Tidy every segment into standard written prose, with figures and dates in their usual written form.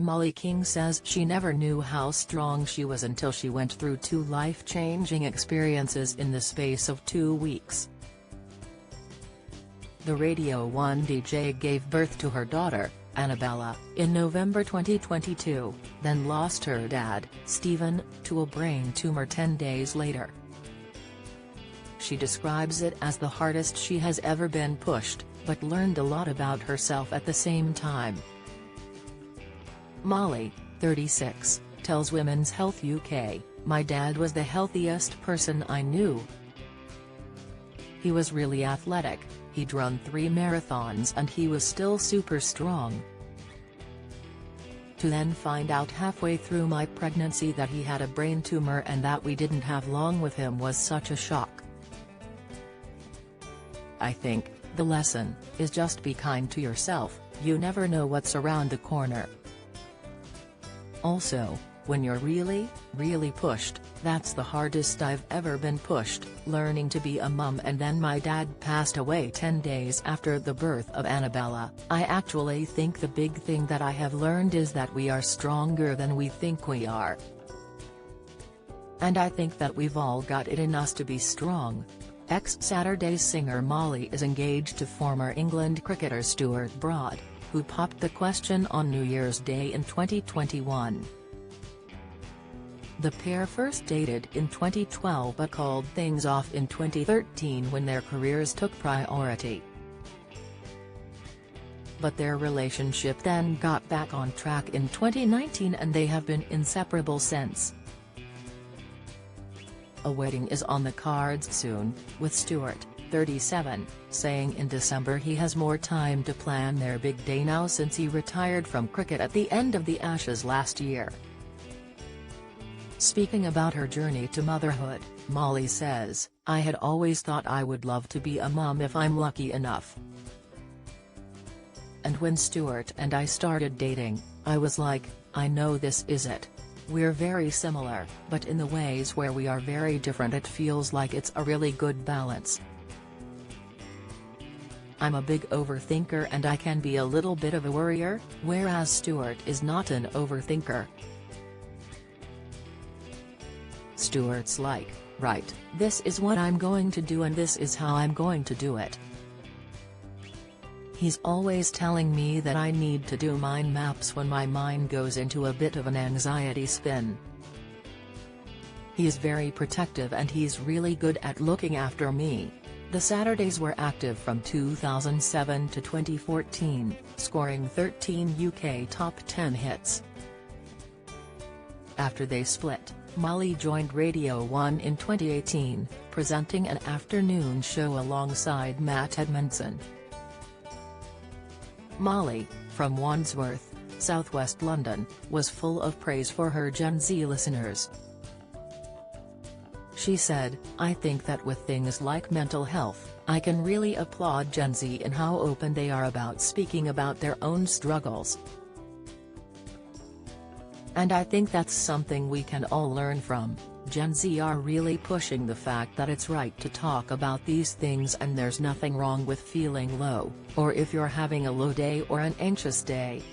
Mollie King says she never knew how strong she was until she went through 2 life-changing experiences in the space of 2 weeks. The Radio 1 DJ gave birth to her daughter, Annabella, in November 2022, then lost her dad, Stephen, to a brain tumor 10 days later. She describes it as the hardest she has ever been pushed, but learned a lot about herself at the same time. Mollie, 36, tells Women's Health UK, "My dad was the healthiest person I knew. He was really athletic, he'd run 3 marathons and he was still super strong. To then find out halfway through my pregnancy that he had a brain tumor and that we didn't have long with him was such a shock. I think the lesson is just be kind to yourself, you never know what's around the corner. Also, when you're really, really pushed, that's the hardest I've ever been pushed, learning to be a mum, and then my dad passed away 10 days after the birth of Annabella. I actually think the big thing that I have learned is that we are stronger than we think we are. And I think that we've all got it in us to be strong." Ex-Saturdays singer Mollie is engaged to former England cricketer Stuart Broad, who popped the question on New Year's Day in 2021. The pair first dated in 2012 but called things off in 2013 when their careers took priority. But their relationship then got back on track in 2019 and they have been inseparable since. A wedding is on the cards soon, with Stuart, 37, saying in December he has more time to plan their big day now since he retired from cricket at the end of the Ashes last year. Speaking about her journey to motherhood, Mollie says, "I had always thought I would love to be a mum if I'm lucky enough. And when Stuart and I started dating, I was like, I know this is it. We're very similar, but in the ways where we are very different it feels like it's a really good balance. I'm a big overthinker and I can be a little bit of a worrier, whereas Stuart is not an overthinker. Stuart's like, right, this is what I'm going to do and this is how I'm going to do it. He's always telling me that I need to do mind maps when my mind goes into a bit of an anxiety spin. He's very protective and he's really good at looking after me." The Saturdays were active from 2007 to 2014, scoring 13 UK top 10 hits. After they split, Mollie joined Radio 1 in 2018, presenting an afternoon show alongside Matt Edmondson. Mollie, from Wandsworth, southwest London, was full of praise for her Gen Z listeners. She said, "I think that with things like mental health, I can really applaud Gen Z in how open they are about speaking about their own struggles. And I think that's something we can all learn from. Gen Z are really pushing the fact that it's right to talk about these things and there's nothing wrong with feeling low, or if you're having a low day or an anxious day.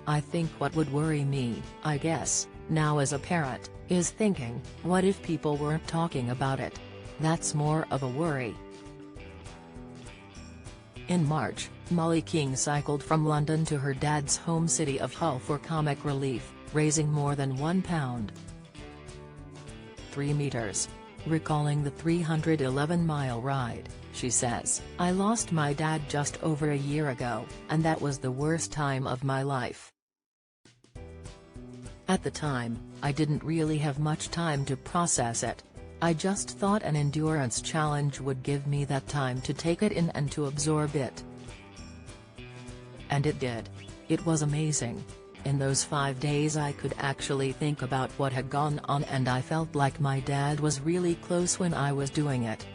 I think what would worry me, I guess, now as a parent, is thinking, what if people weren't talking about it? That's more of a worry." In March, Mollie King cycled from London to her dad's home city of Hull for comic relief, raising more than £1.3 meters. Recalling the 311-mile ride, she says, "I lost my dad just over a year ago, and that was the worst time of my life. At the time, I didn't really have much time to process it. I just thought an endurance challenge would give me that time to take it in and to absorb it. And it did. It was amazing. In those 5 days I could actually think about what had gone on and I felt like my dad was really close when I was doing it.